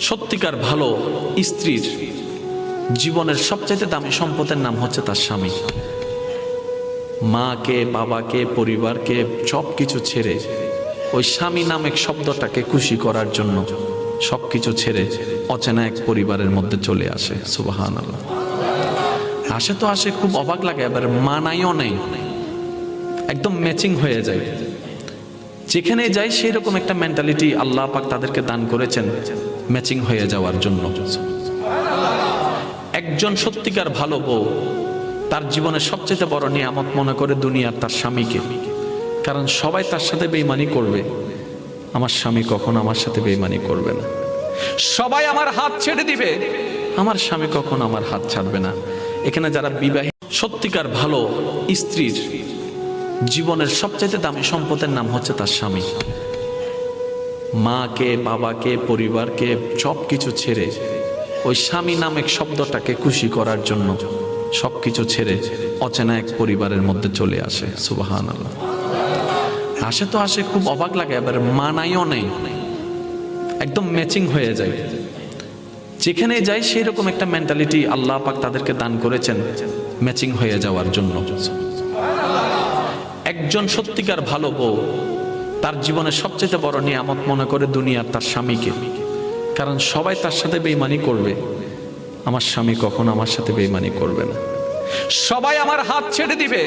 সত্যিকার ভালো স্ত্রীর জীবনের সবচেয়ে দামি সম্পদের নাম হচ্ছে তার স্বামী। মাকে, বাবাকে, পরিবারকে সবকিছু ছেড়ে ওই স্বামী নামক শব্দটাকে খুশি করার জন্য সবকিছু ছেড়ে অচেনা এক পরিবারের মধ্যে চলে আসে। সুবহানাল্লাহ। আসে তো আসে, খুব অবাক লাগে, এবার মানাইও নেই, একদম ম্যাচিং হয়ে যায়। যেখানে যাই সেই রকম একটা মেন্টালিটি আল্লাহ পাক তাদেরকে দান করেছেন ম্যাচিং হয়ে যাওয়ার জন্য। একজন সত্যিকার ভালো বউ তার জীবনের সবচেয়ে বড় নিয়ামত মনে করে দুনিয়ার তার স্বামীকে। কারণ সবাই তার সাথে বেঈমানি করবে, আমার স্বামী কখনো আমার সাথে বেঈমানি করবে না। সবাই আমার হাত ছেড়ে দিবে, আমার স্বামী কখনো আমার হাত ছাড়বে না। এখানে যারা বিবাহিত, সত্যিকার ভালো স্ত্রীর জীবনের সবচেয়ে দামি সম্পদের নাম হচ্ছে তার স্বামী। মাকে, বাবাকে, পরিবারকে সবকিছু ছেড়ে ওই স্বামী নামক শব্দটাকে খুশি করার জন্য সবকিছু ছেড়ে অচেনা এক পরিবারের মধ্যে চলে আসে। সুবহানাল্লাহ। আসে তো আসে, খুব অবাক লাগে, এবার মানাইও নেই, একদম ম্যাচিং হয়ে যায়। যেখানে যাই সেই রকম একটা মেন্টালিটি আল্লাহ পাক তাদেরকে দান করেছেন ম্যাচিং হয়ে যাওয়ার জন্য। একজন সত্যিকার ভালো বউ তার জীবনের সবচেয়ে বড় নিয়ামত মনে করে দুনিয়ার তার স্বামীকে। কারণ সবাই তার সাথে বেঈমানি করবে, আমার স্বামী কখনো আমার সাথে বেঈমানি করবে না। সবাই আমার হাত ছেড়ে দিবে,